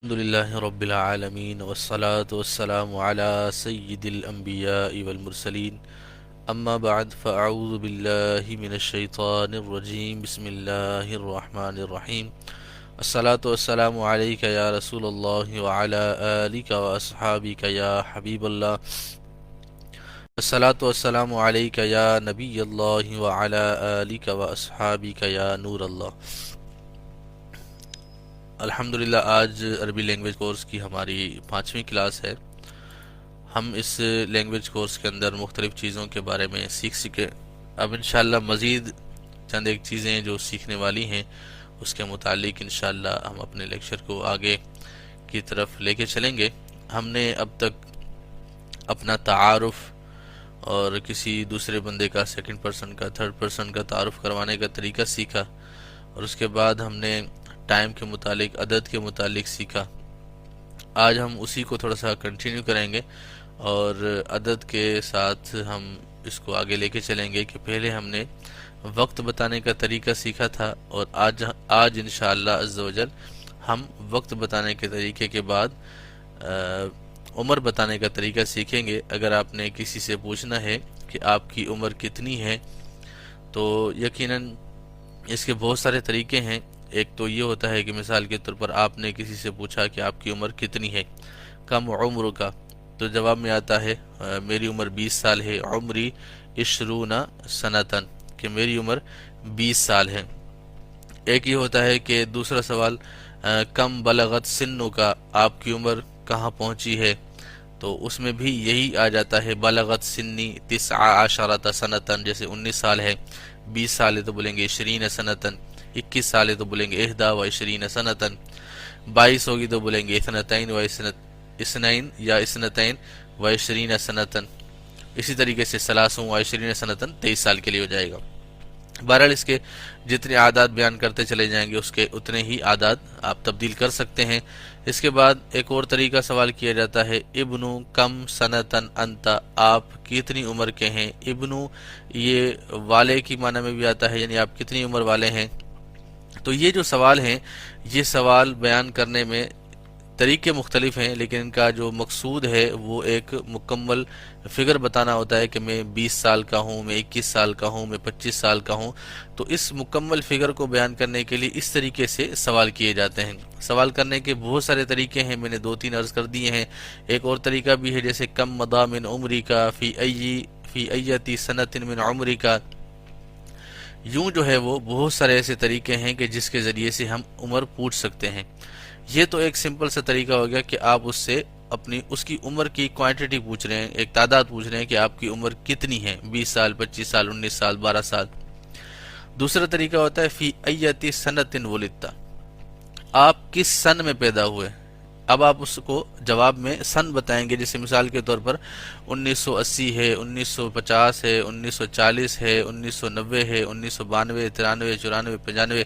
الحمد لله رب العالمين والصلاة والسلام على سيد الأنبياء والمرسلين أما بعد فأعوذ بالله من الشيطان الرجيم بسم الله الرحمن الرحيم الصلاة والسلام عليك يا رسول الله وعلى آلك وأصحابك يا حبيب الله الصلاة والسلام عليك يا نبي الله وعلى آلك وأصحابك يا نور الله۔ الحمدللہ آج عربی لینگویج کورس کی ہماری 5ویں کلاس ہے۔ ہم اس لینگویج کورس کے اندر مختلف چیزوں کے بارے میں سیکھے اب انشاءاللہ مزید چند ایک چیزیں جو سیکھنے والی ہیں اس کے متعلق انشاءاللہ ہم اپنے لیکچر کو آگے کی طرف لے کے چلیں گے۔ ہم نے اب تک اپنا تعارف اور کسی دوسرے بندے کا سیکنڈ پرسن کا تھرڈ پرسن کا تعارف کروانے کا طریقہ سیکھا، اور اس کے بعد ہم نے ٹائم کے متعلق عدد کے متعلق سیکھا۔ آج ہم اسی کو تھوڑا سا کنٹینیو کریں گے اور عدد کے ساتھ ہم اس کو آگے لے کے چلیں گے کہ پہلے ہم نے وقت بتانے کا طریقہ سیکھا تھا، اور آج انشاءاللہ عز و جل ہم وقت بتانے کے طریقے کے بعد عمر بتانے کا طریقہ سیکھیں گے۔ اگر آپ نے کسی سے پوچھنا ہے کہ آپ کی عمر کتنی ہے تو یقیناً اس کے بہت سارے طریقے ہیں۔ ایک تو یہ ہوتا ہے کہ مثال کے طور پر آپ نے کسی سے پوچھا کہ آپ کی عمر کتنی ہے، کم عمر کا، تو جواب میں آتا ہے میری عمر 20 سال ہے، عمری 20 سنتن، کہ میری عمر 20 سال ہے۔ ایک یہ ہوتا ہے کہ دوسرا سوال کم بلغت سنو کا، آپ کی عمر کہاں پہنچی ہے، تو اس میں بھی یہی آ جاتا ہے بلغت سنی 19 سنتن، جیسے 19 سال ہے، 20 سال ہے تو بولیں گے 20 سنتن، 21 سال ہے تو بولیں گے 21 سنتن، 22 ہوگی تو بولیں گے اثنین یا اثنتین و 20 سنتن، اسی طریقے سے 23 سنتن 23 سال کے لیے ہو جائے گا۔ بہرحال اس کے جتنے اعداد بیان کرتے چلے جائیں گے اس کے اتنے ہی اعداد آپ تبدیل کر سکتے ہیں۔ اس کے بعد ایک اور طریقہ سوال کیا جاتا ہے ابنو کم سنتن انتا، آپ کتنی عمر کے ہیں۔ ابنو یہ والے کی معنی میں بھی آتا ہے، یعنی آپ کتنی عمر والے ہیں۔ تو یہ جو سوال ہیں، یہ سوال بیان کرنے میں طریقے مختلف ہیں، لیکن ان کا جو مقصود ہے وہ ایک مکمل فگر بتانا ہوتا ہے کہ میں 20 سال کا ہوں، میں 21 سال کا ہوں، میں 25 سال کا ہوں۔ تو اس مکمل فگر کو بیان کرنے کے لیے اس طریقے سے سوال کیے جاتے ہیں۔ سوال کرنے کے بہت سارے طریقے ہیں، میں نے 2-3 عرض کر دیے ہیں۔ ایک اور طریقہ بھی ہے جیسے کم مضی من عمری کا فی ایتی سنت من عمری کا۔ یوں جو ہے وہ بہت سارے ایسے طریقے ہیں کہ جس کے ذریعے سے ہم عمر پوچھ سکتے ہیں۔ یہ تو ایک سمپل سا طریقہ ہو گیا کہ آپ اس کی عمر کی کوانٹٹی پوچھ رہے ہیں، ایک تعداد پوچھ رہے ہیں کہ آپ کی عمر کتنی ہے، 20 سال، 25 سال، 19 سال، 12 سال۔ دوسرا طریقہ ہوتا ہے فی ایتی سنت ولدت، آپ کس سن میں پیدا ہوئے۔ اب آپ اس کو جواب میں سن بتائیں گے، جیسے مثال کے طور پر 1980 ہے، 1950 ہے، 1940 ہے، 1990 ہے، 1992، 93، 94، 95،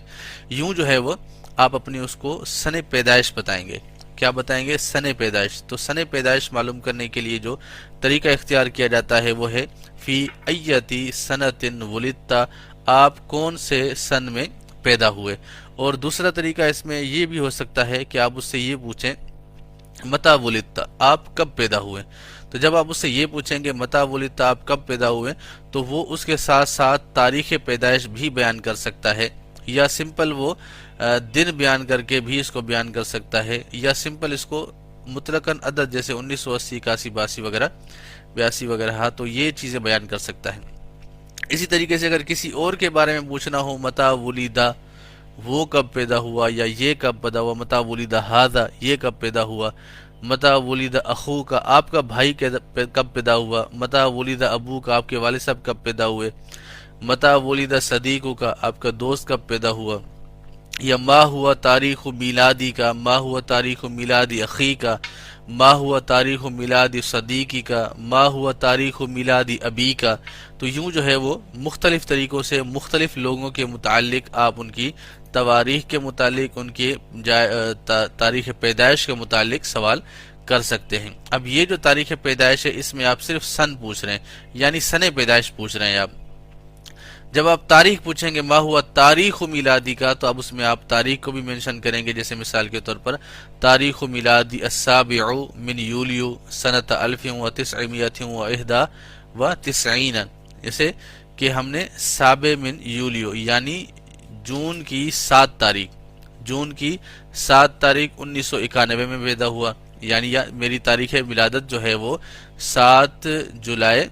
یوں جو ہے وہ آپ اپنی اس کو سن پیدائش بتائیں گے۔ کیا بتائیں گے؟ سن پیدائش۔ تو سن پیدائش معلوم کرنے کے لیے جو طریقہ اختیار کیا جاتا ہے وہ ہے فی ایتی سنت ولدت، آپ کون سے سن میں پیدا ہوئے۔ اور دوسرا طریقہ اس میں یہ بھی ہو سکتا ہے کہ آپ اس سے یہ پوچھیں متا ولدت، آپ کب پیدا ہوئے۔ تو جب آپ اس سے یہ پوچھیں گے متا ولدت، آپ کب پیدا ہوئے، تو وہ اس کے ساتھ ساتھ تاریخ پیدائش بھی بیان کر سکتا ہے، یا سمپل وہ دن بیان کر کے بھی اس کو بیان کر سکتا ہے، یا سمپل اس کو مطلقاً عدد جیسے 1980، 81، 82 وغیرہ، 82 وغیرہ، ہاں تو یہ چیزیں بیان کر سکتا ہے۔ اسی طریقے سے اگر کسی اور کے بارے میں پوچھنا ہو متا ولیدہ، وہ کب پیدا ہوا، یا یہ کب پیدا ہوا، متا ولیدہ ہذا، یہ کب پیدا ہوا، متا ولیدہ اخو کا، آپ کا بھائی کب پیدا ہوا، متا ولیدہ ابو کا، آپ کے والد صاحب کب پیدا ہوئے، متا ولیدہ صدیقو کا، آپ کا دوست کب پیدا ہوا، یا ما ہوا تاریخ میلادی کا، ما ہوا تاریخ میلادی اخی کا، ما ہوا تاریخ میلادی صدیقی کا، ما ہوا تاریخ میلادی ابی کا۔ تو یوں جو ہے وہ مختلف طریقوں سے مختلف لوگوں کے متعلق آپ ان کی تواریخ کے متعلق، ان کی تاریخ پیدائش کے متعلق سوال کر سکتے ہیں۔ اب یہ جو تاریخ پیدائش ہے اس میں آپ صرف سن پوچھ رہے ہیں، یعنی سن پیدائش پوچھ رہے ہیں آپ۔ جب آپ تاریخ پوچھیں گے ما ہوا تاریخ میلادی کا، تو اب اس میں آپ تاریخ کو بھی منشن کریں گے، جیسے مثال کے طور پر تاریخ میلادی السابع من یولیو سنۃ 1991، جیسے کہ ہم نے سابع من یولیو یعنی جون کی 7 تاریخ 1991 میں پیدا ہوا، یعنی میری تاریخ ولادت جو ہے وہ 7 جولائی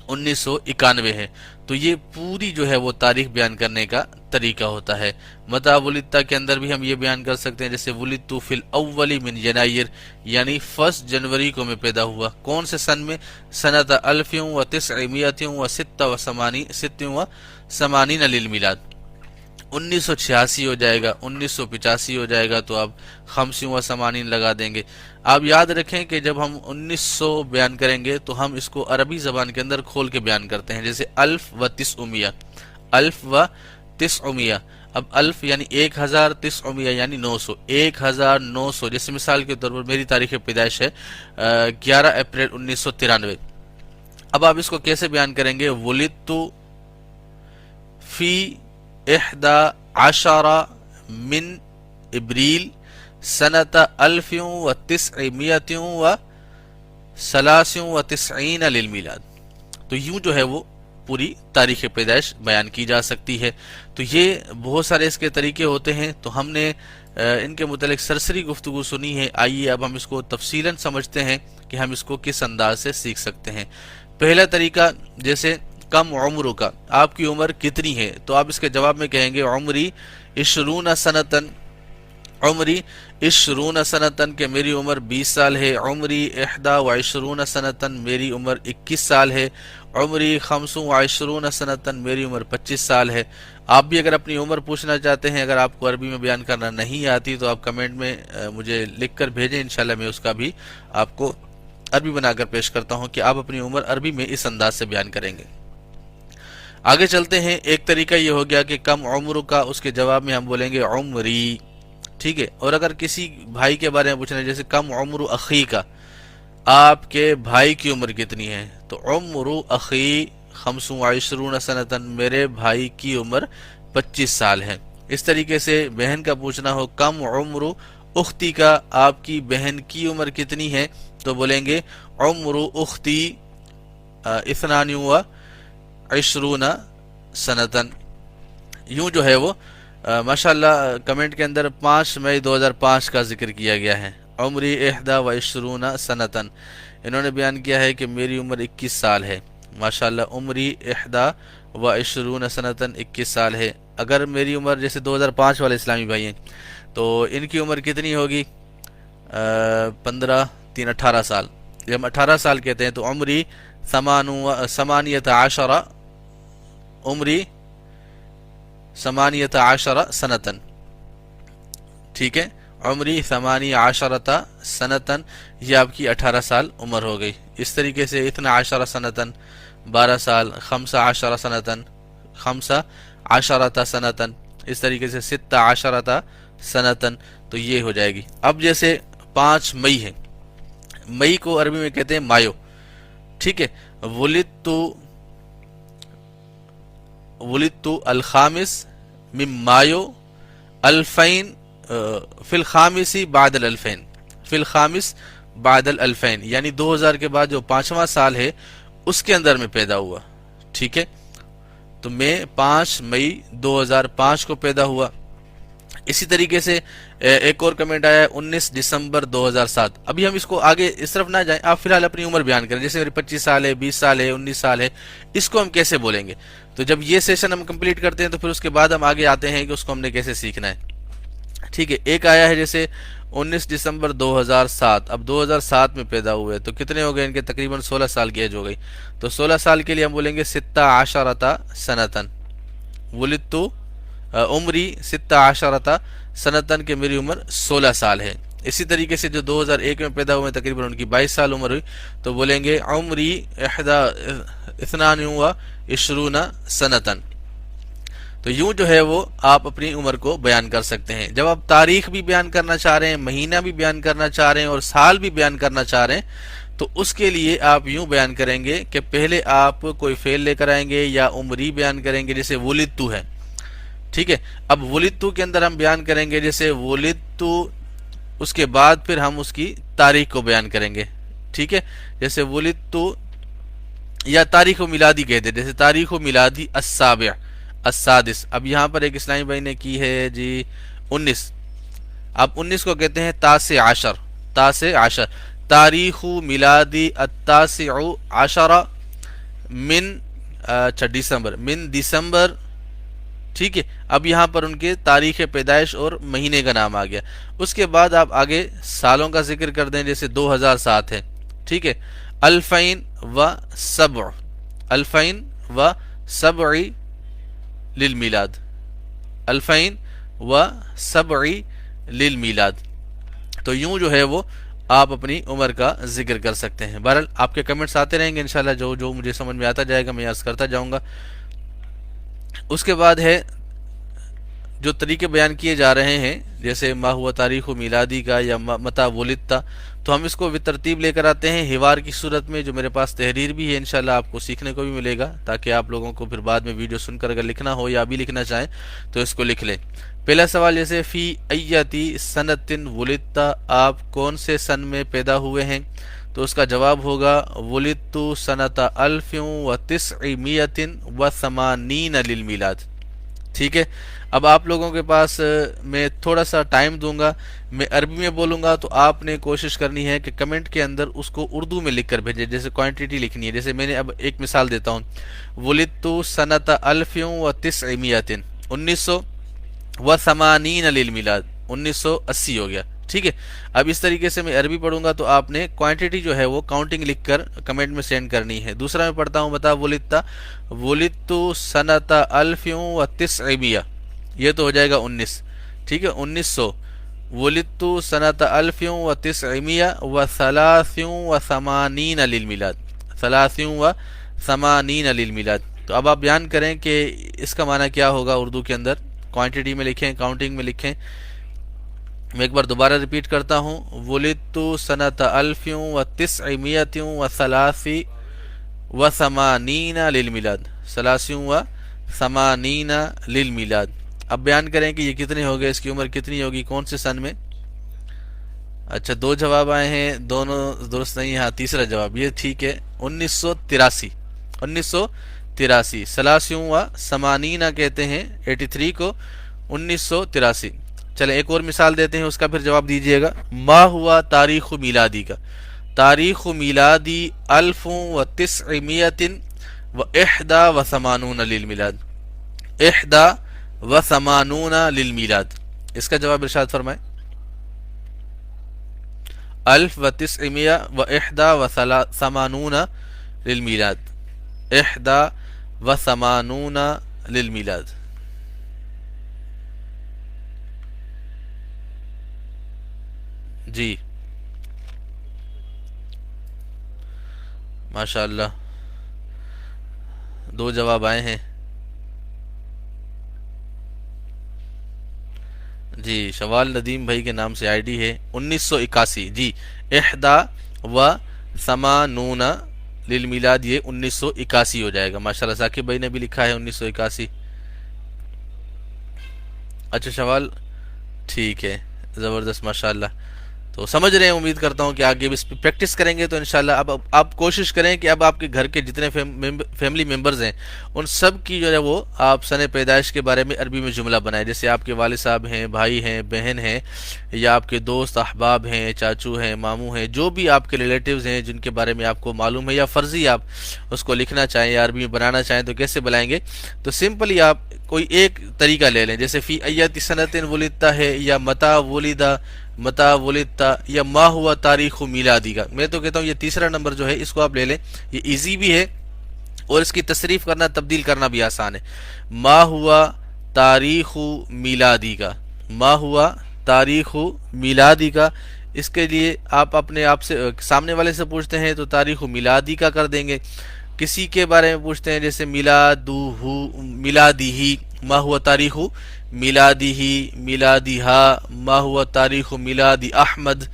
1991 ہے۔ تو یہ پوری جو ہے وہ تاریخ بیان کرنے کا طریقہ ہوتا ہے۔ متى ولدت کے اندر بھی ہم یہ بیان کر سکتے ہیں، جیسے ولدت فی الاول من ینائر، یعنی 1 جنوری کو میں پیدا ہوا، کون سے سن میں؟ سنۃ 1986 للمیلاد، 1986 ہو جائے گا، 1985 ہو جائے گا، تو آپ 85 لگا دیں گے۔ آپ یاد رکھیں کہ جب ہم 1900 بیان کریں گے تو ہم اس کو عربی زبان کے اندر کھول کے بیان کرتے ہیں، جیسے الف و تسعمیا۔ اب الف یعنی 1900 یعنی 900، 1900، جیسے مثال کے طور پر میری تاریخ پیدائش ہے 11 اپریل 1993۔ اب آپ اس کو کیسے بیان کریں گے؟ ولدت فی 11 من ابریل سنۃ 1993 للمیلاد۔ تو یوں جو ہے وہ پوری تاریخ پیدائش بیان کی جا سکتی ہے۔ تو یہ بہت سارے اس کے طریقے ہوتے ہیں، تو ہم نے ان کے متعلق سرسری گفتگو سنی ہے۔ آئیے اب ہم اس کو تفصیلاً سمجھتے ہیں کہ ہم اس کو کس انداز سے سیکھ سکتے ہیں۔ پہلا طریقہ، جیسے کم عمر کا، آپ کی عمر کتنی ہے؟ تو آپ اس کے جواب میں کہیں گے عمری 20 سنتن، عمری 20 سنتن کہ میری عمر 20 سال ہے، عمری 21 سنتن میری عمر 21 سال ہے، عمری 25 سنتن میری عمر 25 سال ہے۔ آپ بھی اگر اپنی عمر پوچھنا چاہتے ہیں، اگر آپ کو عربی میں بیان کرنا نہیں آتی، تو آپ کمنٹ میں مجھے لکھ کر بھیجیں، انشاءاللہ میں اس کا بھی آپ کو عربی بنا کر پیش کرتا ہوں کہ آپ اپنی عمر عربی میں اس انداز سے بیان کریں گے۔ آگے چلتے ہیں۔ ایک طریقہ یہ ہو گیا کہ کم عمر کا، اس کے جواب میں ہم بولیں گے عمری، ٹھیک ہے۔ اور اگر کسی بھائی کے بارے میں پوچھنا ہے، جیسے کم عمر اخی کا، آپ کے بھائی کی عمر کتنی ہے؟ تو عمر اخی 25 سنتن، میرے بھائی کی عمر 25 سال ہے۔ اس طریقے سے بہن کا پوچھنا ہو، کم عمر اختی کا، آپ کی بہن کی عمر کتنی ہے؟ تو بولیں گے عمر اختی 22 سنتن۔ یوں جو ہے وہ ماشاءاللہ کمنٹ کے اندر 5 مئی 2005 کا ذکر کیا گیا ہے، عمری 21 سنتن۔ انہوں نے بیان کیا ہے کہ میری عمر 21 سال ہے، ماشاءاللہ عمری 21 سنتن 21 سال ہے۔ اگر میری عمر جیسے 2005 والے اسلامی بھائی ہیں، تو ان کی عمر کتنی ہوگی؟ 15 3 18 سال۔ جب ہم 18 سال کہتے ہیں تو عمری 18، عمری 18 سنتن، ٹھیک ہے، عمری 18 سنتن، یہ آپ کی 18 سال عمر ہو گئی۔ اس طریقے سے 12 سنتن 12 سال، 15 سنتن 15 سنتن، اس طریقے سے 16 سنتن، تو یہ ہو جائے گی۔ اب جیسے 5 مئی ہے، مئی کو عربی میں کہتے ہیں مایو، ٹھیک ہے۔ ولدت الخامس من مایو 2000 فی الخامس بعد ال2000، فی الخامس بعد ال2000 یعنی 2000 کے بعد جو 5واں سال ہے اس کے اندر میں پیدا ہوا، ٹھیک ہے۔ تو میں 5 مئی 2005 کو پیدا ہوا۔ اسی طریقے سے ایک اور کمنٹ آیا ہے 19 دسمبر 2007۔ ابھی ہم اس کو آگے اس طرف نہ جائیں، آپ فی الحال اپنی عمر بیان کریں، جیسے میری 25 سال ہے، 20 سال ہے، 19 سال ہے، اس کو ہم کیسے بولیں گے؟ تو جب یہ سیشن ہم کمپلیٹ کرتے ہیں تو پھر اس کے بعد ہم آگے آتے ہیں کہ اس کو ہم نے کیسے سیکھنا ہے، ٹھیک ہے۔ ایک آیا ہے جیسے 19 دسمبر 2007، اب 2007 میں پیدا ہوئے تو کتنے ہو گئے؟ ان کے تقریباً 16 سال کی ایج ہو گئی، تو 16 سال کے لیے ہم بولیں گے 16 سنتن، ولدت عمری 16 سنتن کہ میری عمر 16 سال ہے۔ اسی طریقے سے جو 2001 میں پیدا ہوئے تقریباً ان کی 22 سال عمر ہوئی، تو بولیں گے عمری 22 سنتن۔ تو یوں جو ہے وہ آپ اپنی عمر کو بیان کر سکتے ہیں۔ جب آپ تاریخ بھی بیان کرنا چاہ رہے ہیں، مہینہ بھی بیان کرنا چاہ رہے ہیں، اور سال بھی بیان کرنا چاہ رہے ہیں، تو اس کے لیے آپ یوں بیان کریں گے کہ پہلے آپ کوئی فعل لے کر آئیں گے یا عمری بیان کریں گے، جیسے ولدتو ہے، ٹھیک ہے۔ اب ولدتو کے اندر ہم بیان کریں گے جیسے ولدتو، اس کے بعد پھر ہم اس کی تاریخ کو بیان کریں گے، ٹھیک ہے، جیسے ولدتو، یا تاریخ و میلادی کہتے ہیں، جیسے تاریخ و میلادی السابع السادس۔ اب یہاں پر ایک اسلامی بھائی نے کی ہے جی 19، اب 19 کو کہتے ہیں تاسع عشر، تاسع عشر، تاریخ میلادی التاسع عشر من، اچھا دسمبر، من دسمبر، ٹھیک ہے۔ اب یہاں پر ان کے تاریخ پیدائش اور مہینے کا نام آ گیا۔ اس کے بعد آپ آگے سالوں کا ذکر کر دیں، جیسے 2007 ہے، ٹھیک ہے، الفین و سبع، الفین و سبع للمیلاد، الفین و سبع للمیلاد۔ تو یوں جو ہے وہ آپ اپنی عمر کا ذکر کر سکتے ہیں۔ بہرحال آپ کے کمنٹس آتے رہیں گے انشاءاللہ، جو مجھے سمجھ میں آتا جائے گا میں عرض کرتا جاؤں گا۔ اس کے بعد ہے جو طریقے بیان کیے جا رہے ہیں، جیسے ما ہوا تاریخ و میلادی کا یا متا ولدتا، تو ہم اس کو ترتیب لے کر آتے ہیں حوار کی صورت میں، جو میرے پاس تحریر بھی ہے، انشاءاللہ آپ کو سیکھنے کو بھی ملے گا، تاکہ آپ لوگوں کو پھر بعد میں ویڈیو سن کر اگر لکھنا ہو یا ابھی لکھنا چاہیں تو اس کو لکھ لیں۔ پہلا سوال جیسے فی ایتی سنۃ ولدتا، آپ کون سے سن میں پیدا ہوئے ہیں؟ تو اس کا جواب ہوگا ولدت سنۃ 1980 للمیلاد، ٹھیک ہے۔ اب آپ لوگوں کے پاس میں تھوڑا سا ٹائم دوں گا، میں عربی میں بولوں گا تو آپ نے کوشش کرنی ہے کہ کمنٹ کے اندر اس کو اردو میں لکھ کر بھیجیں، جیسے کوانٹیٹی لکھنی ہے۔ جیسے میں نے اب ایک مثال دیتا ہوں، ولدت سنۃ 1980، 1980 للمیلاد، 1980 ہو گیا، ٹھیک ہے۔ اب اس طریقے سے میں عربی پڑھوں گا تو آپ نے کوانٹیٹی جو ہے وہ کاؤنٹنگ لکھ کر کمنٹ میں سینڈ کرنی ہے۔ دوسرا میں پڑھتا ہوں، بتا ولدتا، ولدت سنۃ 1900، یہ تو ہو جائے گا 19، ٹھیک ہے، 1900، ولدت سنۃ 1983 للمیلاد، 83 للمیلاد۔ تو اب آپ بیان کریں کہ اس کا معنی کیا ہوگا اردو کے اندر، کوانٹیٹی میں لکھیں، کاؤنٹنگ میں لکھیں۔ میں ایک بار دوبارہ ریپیٹ کرتا ہوں، ولدت سنۃ 1983 للمیلاد، 83 للمیلاد۔ اب بیان کریں کہ یہ کتنے ہو گئے، اس کی عمر کتنی ہوگی، کون سے سن میں؟ اچھا، دو جواب آئے ہیں، دونوں درست نہیں، ہاں تیسرا جواب یہ ٹھیک ہے، 1983، 1983، 83 کہتے ہیں 83 کو، 1983۔ چلیں ایک اور مثال دیتے ہیں، اس کا پھر جواب دیجئے گا۔ ما ہوا تاریخ میلادی کا، تاریخ میلادی 1981 للمیلاد، 81 للمیلاد۔ اس کا جواب ارشاد فرمائیں۔ 1981 للمیلاد، 81 للمیلاد۔ جی ماشاء اللہ، دو جواب آئے ہیں۔ جی شوال ندیم بھائی کے نام سے آئی ڈی ہے، 1981، جی 81 للمیلاد، یہ 1981 ہو جائے گا۔ ماشاءاللہ ثاقب بھائی نے بھی لکھا ہے 1981۔ اچھا شوال، ٹھیک ہے، زبردست، ماشاءاللہ۔ تو سمجھ رہے ہیں، امید کرتا ہوں کہ آگے بھی اس پہ پریکٹس کریں گے تو انشاءاللہ۔ اب آپ کوشش کریں کہ اب آپ کے گھر کے جتنے فیملی ممبرز ہیں ان سب کی جو ہے وہ آپ سن پیدائش کے بارے میں عربی میں جملہ بنائیں، جیسے آپ کے والد صاحب ہیں، بھائی ہیں، بہن ہیں، یا آپ کے دوست احباب ہیں، چاچو ہیں، ماموں ہیں، جو بھی آپ کے ریلیٹیوز ہیں جن کے بارے میں آپ کو معلوم ہے یا فرضی آپ اس کو لکھنا چاہیں یا عربی میں بنانا چاہیں تو کیسے بنائیں گے؟ تو سمپلی آپ کوئی ایک طریقہ لے لیں، جیسے فی ایت سنۃ ولدتا ہے، یا متا ولدتا، یا ما ہوا تاریخ میلادی کا۔ میں تو کہتا ہوں یہ تیسرا نمبر جو ہے اس کو آپ لے لیں، یہ ایزی بھی ہے اور اس کی تصریف کرنا، تبدیل کرنا بھی آسان ہے۔ ما ہوا تاریخ میلادی کا، ما ہوا تاریخ میلادی کا، اس کے لیے آپ اپنے آپ سے سامنے والے سے پوچھتے ہیں تو تاریخ میلادی کا کر دیں گے۔ کسی کے بارے میں پوچھتے ہیں جیسے میلادی ہی، ما ہوا تاریخ میلادی ہی میلادی ہا، ما ہوا تاریخ میلادی احمد،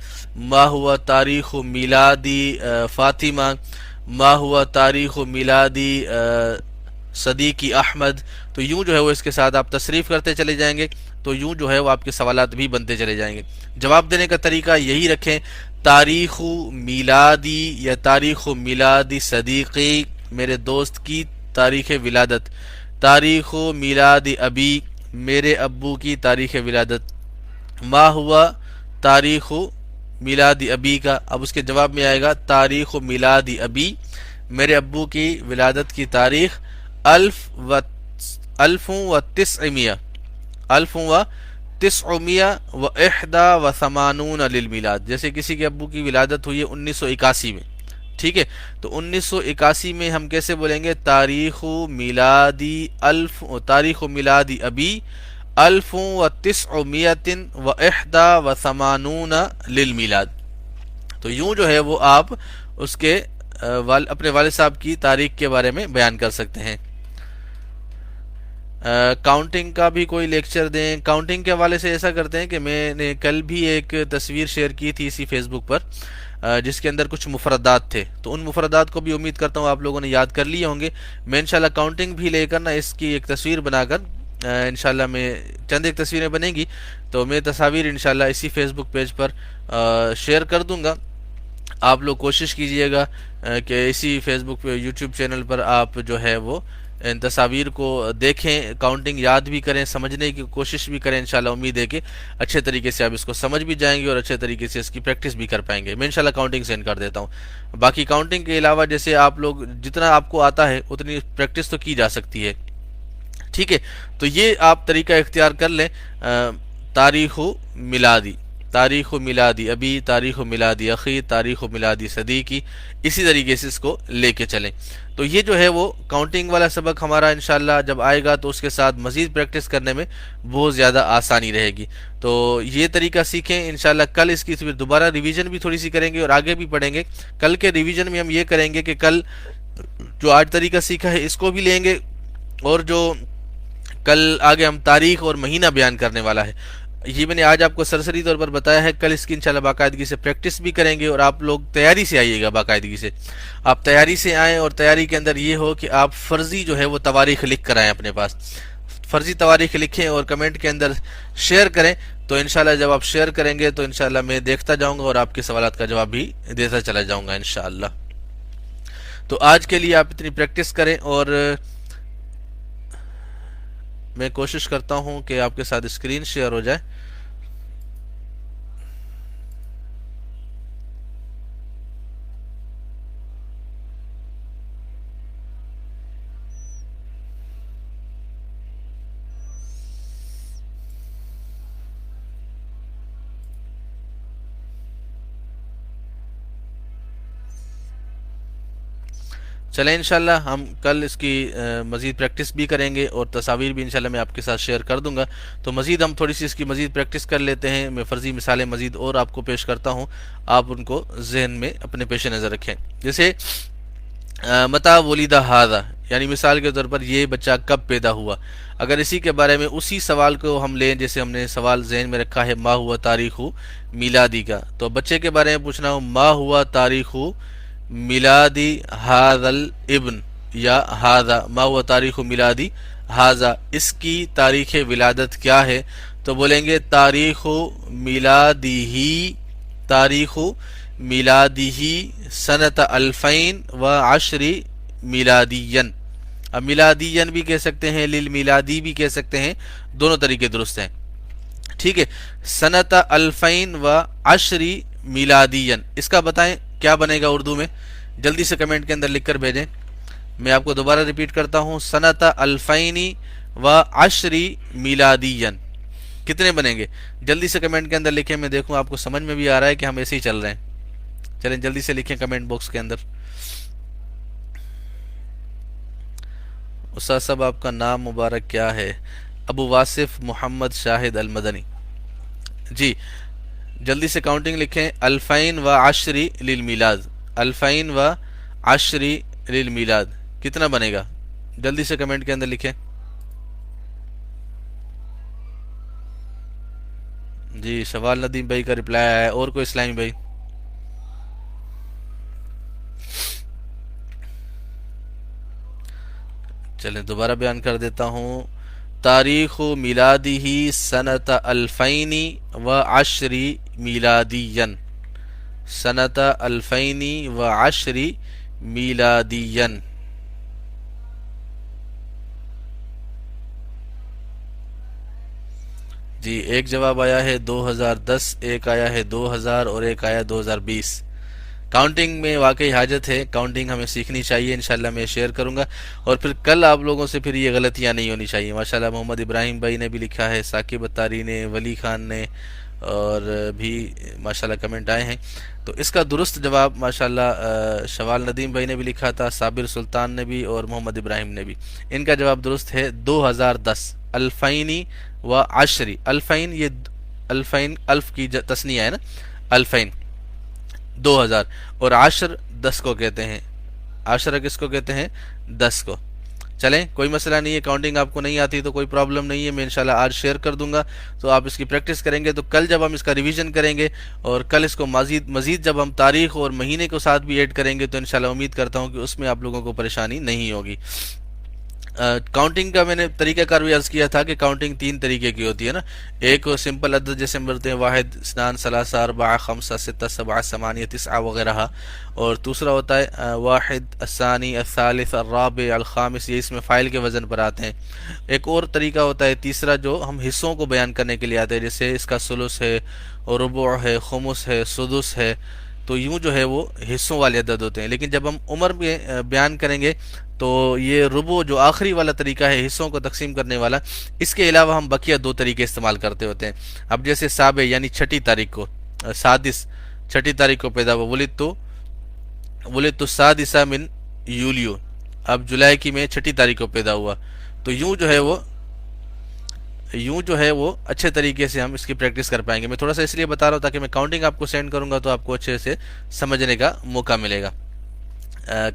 ما ہوا تاریخ میلادی فاطمہ، ما ہوا تاریخ میلادی صدیقی احمد. تو یوں جو ہے وہ اس کے ساتھ آپ تصریف کرتے چلے جائیں گے، تو یوں جو ہے وہ آپ کے سوالات بھی بنتے چلے جائیں گے. جواب دینے کا طریقہ یہی رکھیں، تاریخ میلادی یا تاریخ میلادی صدیقی، میرے دوست کی تاریخ ولادت، تاریخ میلادی ابی، میرے ابو کی تاریخ ولادت. ما ہوا تاریخ میلادی ابی کا، اب اس کے جواب میں آئے گا تاریخ میلادی ابی، میرے ابو کی ولادت کی تاریخ الف و تسعمیا، الف و تسعمیا و احدا و ثمانون للمیلاد. جیسے کسی کے ابو کی ولادت ہوئی ہے 1981 میں، ٹھیک ہے، تو 1981 میں ہم کیسے بولیں گے، تاریخ میلادی الف، تاریخ میلادی ابی الف و تسعمیت و احدا و ثمانون للمیلاد. تو یوں جو ہے وہ آپ اس کے اپنے والد صاحب کی تاریخ کے بارے میں بیان کر سکتے ہیں. کاؤنٹنگ کا بھی کوئی لیکچر دیں. کاؤنٹنگ کے حوالے سے ایسا کرتے ہیں کہ میں نے کل بھی ایک تصویر شیئر کی تھی اسی فیس بک پر، جس کے اندر کچھ مفردات تھے، تو ان مفردات کو بھی امید کرتا ہوں آپ لوگوں نے یاد کر لیے ہوں گے. میں انشاءاللہ کاؤنٹنگ بھی لے کر نا اس کی ایک تصویر بنا کر انشاءاللہ میں چند ایک تصویریں بنیں گی، تو میں تصاویر انشاءاللہ اسی فیس بک پیج پر شیئر کر دوں گا. آپ لوگ کوشش کیجئے گا کہ اسی فیس بک پہ یوٹیوب چینل پر آپ جو ہے وہ ان تصاویر کو دیکھیں، کاؤنٹنگ یاد بھی کریں، سمجھنے کی کوشش بھی کریں. انشاءاللہ امید ہے کہ اچھے طریقے سے آپ اس کو سمجھ بھی جائیں گے اور اچھے طریقے سے اس کی پریکٹس بھی کر پائیں گے. میں انشاءاللہ کاؤنٹنگ سینڈ کر دیتا ہوں. باقی کاؤنٹنگ کے علاوہ جیسے آپ لوگ جتنا آپ کو آتا ہے اتنی پریکٹس تو کی جا سکتی ہے، ٹھیک ہے. تو یہ آپ طریقہ اختیار کر لیں، تاریخ میلادی، تاریخ میلادی ابی، تاریخ میلادی اخی، تاریخ میلادی صدیقی، اسی طریقے سے اس کو لے کے چلیں. تو یہ جو ہے وہ کاؤنٹنگ والا سبق ہمارا انشاءاللہ جب آئے گا تو اس کے ساتھ مزید پریکٹس کرنے میں بہت زیادہ آسانی رہے گی. تو یہ طریقہ سیکھیں انشاءاللہ. کل اس کی پھر دوبارہ ریویژن بھی تھوڑی سی کریں گے اور آگے بھی پڑھیں گے. کل کے ریویژن میں ہم یہ کریں گے کہ کل جو آج طریقہ سیکھا ہے اس کو بھی لیں گے، اور جو کل آگے ہم تاریخ اور مہینہ بیان کرنے والا ہے یہ میں نے آج آپ کو سرسری طور پر بتایا ہے. کل اس کی انشاءاللہ باقاعدگی سے پریکٹس بھی کریں گے، اور آپ لوگ تیاری سے آئیے گا، باقاعدگی سے آپ تیاری سے آئیں، اور تیاری کے اندر یہ ہو کہ آپ فرضی جو ہے وہ تواریخ لکھ کر آئیں اپنے پاس. فرضی تواریخ لکھیں اور کمنٹ کے اندر شیئر کریں. تو انشاءاللہ جب آپ شیئر کریں گے تو انشاءاللہ میں دیکھتا جاؤں گا اور آپ کے سوالات کا جواب بھی دیتا چلا جاؤں گا انشاءاللہ. تو آج کے لیے آپ اتنی پریکٹس کریں، اور میں کوشش کرتا ہوں کہ آپ کے ساتھ اسکرین شیئر ہو جائے. چلیں انشاءاللہ ہم کل اس کی مزید پریکٹس بھی کریں گے، اور تصاویر بھی انشاءاللہ میں آپ کے ساتھ شیئر کر دوں گا. تو مزید ہم تھوڑی سی اس کی مزید پریکٹس کر لیتے ہیں. میں فرضی مثالیں مزید اور آپ کو پیش کرتا ہوں، آپ ان کو ذہن میں اپنے پیش نظر رکھیں. جیسے متا ولید ھذا، یعنی مثال کے طور پر یہ بچہ کب پیدا ہوا. اگر اسی کے بارے میں اسی سوال کو ہم لیں، جیسے ہم نے سوال ذہن میں رکھا ہے ما ہوا تاریخ میلادی کا، تو بچے کے بارے میں پوچھنا ہو ما ہوا تاریخ میلادی ھذا الابن، یا ھذا ما ہوا تاریخ میلادی ھذا، اس کی تاریخ ولادت کیا ہے. تو بولیں گے تاریخ میلادی ہی، تاریخ میلادی ہی سنت 2010 میلادین. اب میلادین بھی کہہ سکتے ہیں، للمیلادی بھی کہہ سکتے ہیں، دونوں طریقے درست ہیں، ٹھیک ہے. سنت 2010 میلادین، اس کا بتائیں کیا بنے گا اردو میں، جلدی سے کمنٹ کے اندر لکھ کر بھیجیں. میں آپ کو دوبارہ ریپیٹ کرتا ہوں، سنت 2010 میلادین کتنے بنیں گے؟ جلدی سے کمنٹ کے اندر لکھیں، میں دیکھوں آپ کو سمجھ میں بھی آ رہا ہے کہ ہم ایسے ہی چل رہے ہیں. چلیں جلدی سے لکھیں کمنٹ باکس کے اندر. استاد صاحب آپ کا نام مبارک کیا ہے؟ ابو واصف محمد شاہد المدنی. جی جلدی سے کاؤنٹنگ لکھیں، 2010 للمیلاد، 2010 للمیلاد کتنا بنے گا؟ جلدی سے کمنٹ کے اندر لکھیں. جی شوال ندیم بھائی کا رپلائی آیا ہے، اور کوئی اسلامی بھائی؟ چلیں دوبارہ بیان کر دیتا ہوں. تاریخ میلادی سنت الفین و عشری میلادین، سنت الفین و عشری میلادین. جی ایک جواب آیا ہے 2010، ایک آیا ہے 2000، اور ایک آیا 2020. کاؤنٹنگ میں واقعی حاجت ہے، کاؤنٹنگ ہمیں سیکھنی چاہیے، انشاءاللہ میں شیئر کروں گا، اور پھر کل آپ لوگوں سے پھر یہ غلطیاں نہیں ہونی چاہیے. ماشاءاللہ محمد ابراہیم بھائی نے بھی لکھا ہے، ثاقب اتاری نے، ولی خان نے، اور بھی ماشاءاللہ کمنٹ آئے ہیں. تو اس کا درست جواب ماشاءاللہ شوال ندیم بھائی نے بھی لکھا تھا، صابر سلطان نے بھی، اور محمد ابراہیم نے بھی. ان کا جواب درست ہے 2010، الفینی و عشری. الفین یہ الفین الف کی تسنیہ ہے نا، الفین 2000، اور عشر 10 کو کہتے ہیں. عشرہ کس کو کہتے ہیں؟ 10 کو. چلیں کوئی مسئلہ نہیں ہے، کاؤنٹنگ آپ کو نہیں آتی تو کوئی پرابلم نہیں ہے، میں انشاءاللہ آج شیئر کر دوں گا، تو آپ اس کی پریکٹس کریں گے. تو کل جب ہم اس کا ریویژن کریں گے، اور کل اس کو مزید جب ہم تاریخ اور مہینے کو ساتھ بھی ایڈ کریں گے، تو انشاءاللہ امید کرتا ہوں کہ اس میں آپ لوگوں کو پریشانی نہیں ہوگی. کاؤنٹنگ کا میں نے طریقہ کار بھی عرض کیا تھا کہ کاؤنٹنگ 3 طریقے کی ہوتی ہے نا. ایک سمپل عدد جیسے ہم بولتے ہیں واحد، اثنان، ثلاثہ، اربعہ، خمسہ، ستہ، سبعہ، ثمانیہ، تسعہ وغیرہ. اور دوسرا ہوتا ہے واحد، الثانی، الثالث، الرابع، الخامس، یہ اس میں فاعل کے وزن پر آتے ہیں. ایک اور طریقہ ہوتا ہے تیسرا، جو ہم حصوں کو بیان کرنے کے لیے آتے ہیں، جیسے اس کا ثلث ہے، اور ربع ہے، خمس ہے، سدس ہے. تو یوں جو ہے وہ حصوں والے عدد ہوتے ہیں. لیکن جب ہم عمر میں بیان کریں گے تو یہ ربع جو آخری والا طریقہ ہے حصوں کو تقسیم کرنے والا، اس کے علاوہ ہم بقیہ 2 طریقے استعمال کرتے ہوتے ہیں. اب جیسے سابع یعنی چھٹی تاریخ کو، سادس چھٹی تاریخ کو پیدا ہوا، ولدت السادسہ من یولیو، اب جولائی کی میں چھٹی تاریخ کو پیدا ہوا. تو یوں جو ہے وہ اچھے طریقے سے ہم اس کی پریکٹس کر پائیں گے. میں تھوڑا سا اس لیے بتا رہا ہوں تاکہ میں کاؤنٹنگ آپ کو سینڈ کروں گا تو آپ کو اچھے سے سمجھنے کا موقع ملے گا.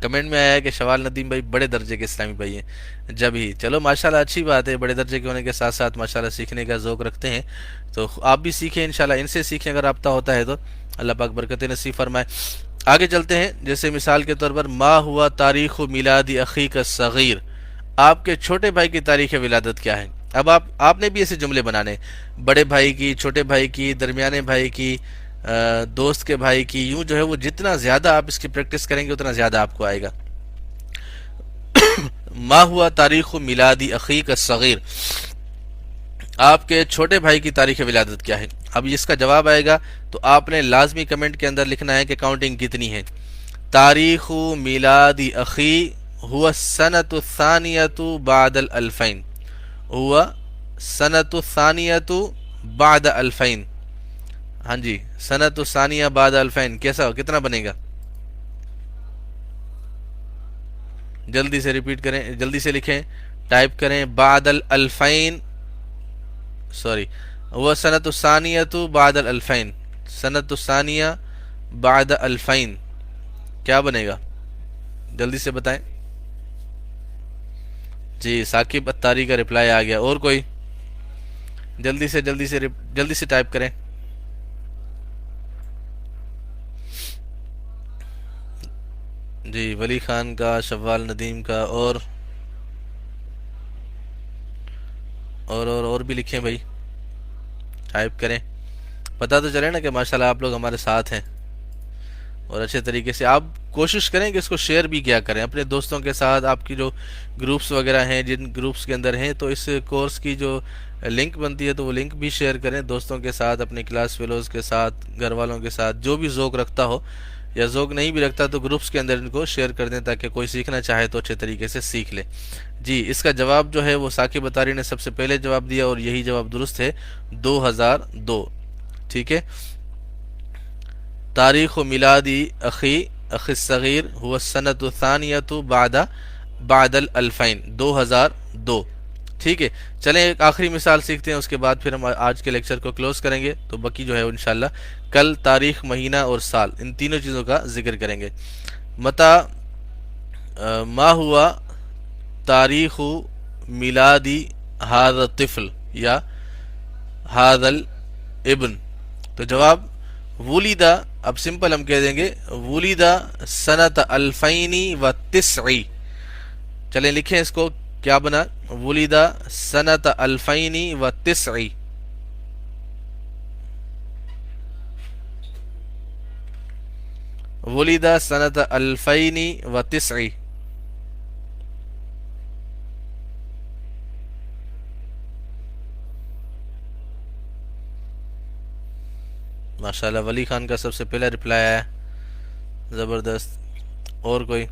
کمنٹ میں آیا ہے کہ شوال ندیم بھائی بڑے درجے کے اسلامی بھائی ہیں. جب ہی چلو ماشاءاللہ اچھی بات ہے، بڑے درجے کے ہونے کے ساتھ ساتھ ماشاءاللہ سیکھنے کا ذوق رکھتے ہیں، تو آپ بھی سیکھیں انشاءاللہ. ان سے سیکھیں، اگر رابطہ ہوتا ہے تو اللہ پاک برکت نصیب فرمائے. آگے چلتے ہیں. جیسے مثال کے طور پر ما ہوا تاریخ میلاد اخیک الصغیر، آپ کے چھوٹے بھائی کی تاریخ ولادت کیا ہے؟ اب آپ نے بھی ایسے جملے بنانے، بڑے بھائی کی، چھوٹے بھائی کی، درمیانے بھائی کی، دوست کے بھائی کی. یوں جو ہے وہ جتنا زیادہ آپ اس کی پریکٹس کریں گے اتنا زیادہ آپ کو آئے گا. ما ہوا تاریخ میلادی اخیک الصغیر، آپ کے چھوٹے بھائی کی تاریخ ولادت کیا ہے؟ اب اس کا جواب آئے گا تو آپ نے لازمی کمنٹ کے اندر لکھنا ہے کہ کاؤنٹنگ کتنی ہے. تاریخ میلادی اخی ہوا سنت الثانیۃ بعد الالفین، ہوا سنت الثانیۃ بعد الفین. ہاں جی، سنت الثانیہ بعد الفین کیسا کتنا بنے گا؟ جلدی سے ریپیٹ کریں، جلدی سے لکھیں، ٹائپ کریں. بعد الالفین، سوری، وہ سنت الثانیۃ بعد الالفین، سنت الثانیہ بعد الفین کیا بنے گا؟ جلدی سے بتائیں. جی ثاقب اتاری کا رپلائی آ گیا. اور کوئی؟ جلدی سے ٹائپ کریں. جی ولی خان کا، شوال ندیم کا، اور بھی لکھیں بھائی، ٹائپ کریں. پتہ تو چلے نا کہ ماشاءاللہ آپ لوگ ہمارے ساتھ ہیں، اور اچھے طریقے سے آپ کوشش کریں کہ اس کو شیئر بھی کیا کریں اپنے دوستوں کے ساتھ. آپ کی جو گروپس وغیرہ ہیں، جن گروپس کے اندر ہیں، تو اس کورس کی جو لنک بنتی ہے تو وہ لنک بھی شیئر کریں دوستوں کے ساتھ، اپنے کلاس فیلوز کے ساتھ، گھر والوں کے ساتھ. جو بھی ذوق رکھتا ہو یا ذوق نہیں بھی رکھتا تو گروپس کے اندر ان کو شیئر کر دیں تاکہ کوئی سیکھنا چاہے تو اچھے طریقے سے سیکھ لے. جی اس کا جواب جو ہے وہ ثاقب اتاری نے سب سے پہلے جواب دیا، اور یہی جواب درست ہے، 2002. ٹھیک ہے. تاریخ میلادی اخی الصغیر ہوا سنت الثانیۃ بعد الالفین، 2002. ٹھیک ہے. چلیں ایک آخری مثال سیکھتے ہیں، اس کے بعد پھر ہم آج کے لیکچر کو کلوز کریں گے. تو باقی جو ہے انشاءاللہ کل تاریخ، مہینہ اور سال، ان تینوں چیزوں کا ذکر کریں گے. ما ہوا تاریخ میلادی هذا الطفل یا هذا ابن. تو جواب ولیدہ، اب سمپل ہم کہہ دیں گے ولیدہ سنت الفینی و تسعی. چلیں لکھیں اس کو، کیا بنا؟ ولیدہ سنت الفینی و تسعی. ولیدہ سنت الفینی و تسعی. ماشاءاللہ ولی خان کا سب سے پہلا رپلائی آیا، زبردست. اور کوئی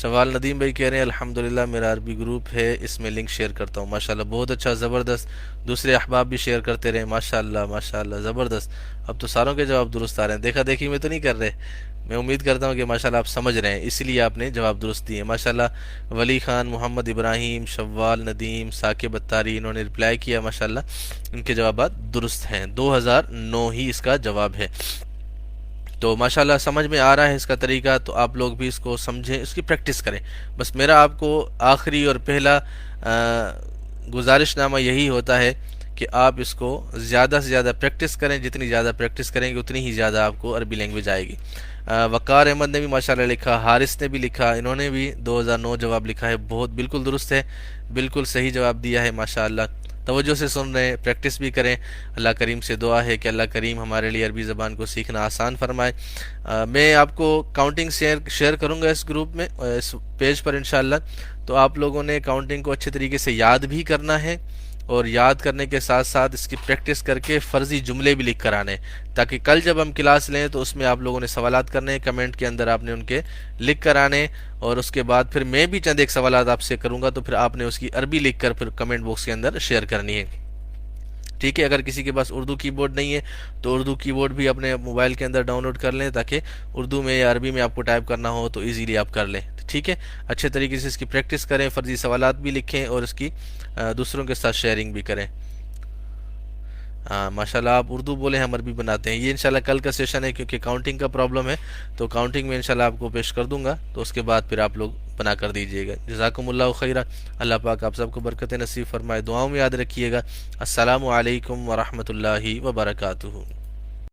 سوال؟ ندیم بھائی کہہ رہے ہیں الحمدللہ میرا عربی گروپ ہے، اس میں لنک شیئر کرتا ہوں. ماشاءاللہ بہت اچھا، زبردست. دوسرے احباب بھی شیئر کرتے رہیں. ماشاءاللہ ماشاءاللہ زبردست. اب تو ساروں کے جواب درست آ رہے ہیں، دیکھا دیکھی میں تو نہیں کر رہے. میں امید کرتا ہوں کہ ماشاءاللہ آپ سمجھ رہے ہیں، اسی لیے آپ نے جواب درست دیے. ماشاءاللہ ولی خان، محمد ابراہیم، شوال ندیم، ثاقب اتاری، انہوں نے رپلائی کیا. ماشاءاللہ ان کے جوابات درست ہیں. 2009 ہی اس کا جواب ہے. تو ماشاءاللہ سمجھ میں آ رہا ہے اس کا طریقہ، تو آپ لوگ بھی اس کو سمجھیں، اس کی پریکٹس کریں. بس میرا آپ کو آخری اور پہلا گزارش نامہ یہی ہوتا ہے کہ آپ اس کو زیادہ سے زیادہ پریکٹس کریں. جتنی زیادہ پریکٹس کریں گے اتنی ہی زیادہ آپ کو عربی لینگویج آئے گی. وقار احمد نے بھی ماشاءاللہ لکھا، حارث نے بھی لکھا، انہوں نے بھی 2009 جواب لکھا ہے. بہت بالکل درست ہے، بالکل صحیح جواب دیا ہے. ماشاءاللہ توجہ سے سن رہے ہیں، پریکٹس بھی کریں. اللہ کریم سے دعا ہے کہ اللہ کریم ہمارے لیے عربی زبان کو سیکھنا آسان فرمائے. میں آپ کو کاؤنٹنگ شیئر کروں گا اس گروپ میں، اس پیج پر انشاءاللہ. تو آپ لوگوں نے کاؤنٹنگ کو اچھے طریقے سے یاد بھی کرنا ہے، اور یاد کرنے کے ساتھ ساتھ اس کی پریکٹس کر کے فرضی جملے بھی لکھ کر آنے، تاکہ کل جب ہم کلاس لیں تو اس میں آپ لوگوں نے سوالات کرنے، کمنٹ کے اندر آپ نے ان کے لکھ کر آنے. اور اس کے بعد پھر میں بھی چند ایک سوالات آپ سے کروں گا، تو پھر آپ نے اس کی عربی لکھ کر پھر کمنٹ باکس کے اندر شیئر کرنی ہے. ٹھیک ہے؟ اگر کسی کے پاس اردو کی بورڈ نہیں ہے تو اردو کی بورڈ بھی اپنے موبائل کے اندر ڈاؤن لوڈ کر لیں، تاکہ اردو میں یا عربی میں آپ کو ٹائپ کرنا ہو تو ایزیلی آپ کر لیں. ٹھیک ہے؟ اچھے طریقے سے اس کی پریکٹس کریں، فرضی سوالات بھی لکھیں، اور اس کی دوسروں کے ساتھ شیئرنگ بھی کریں. ہاں ماشاءاللہ آپ اردو بولیں، ہم عربی بناتے ہیں. یہ انشاءاللہ کل کا سیشن ہے، کیونکہ کاؤنٹنگ کا پرابلم ہے، تو کاؤنٹنگ میں انشاءاللہ آپ کو پیش کر دوں گا، تو اس کے بعد پھر آپ لوگ بنا کر دیجیے گا. جزاکم اللہ خیرہ. اللہ پاک آپ سب کو برکت نصیب فرمائے. دعاؤں میں یاد رکھیے گا. السلام علیکم ورحمۃ اللہ وبرکاتہ.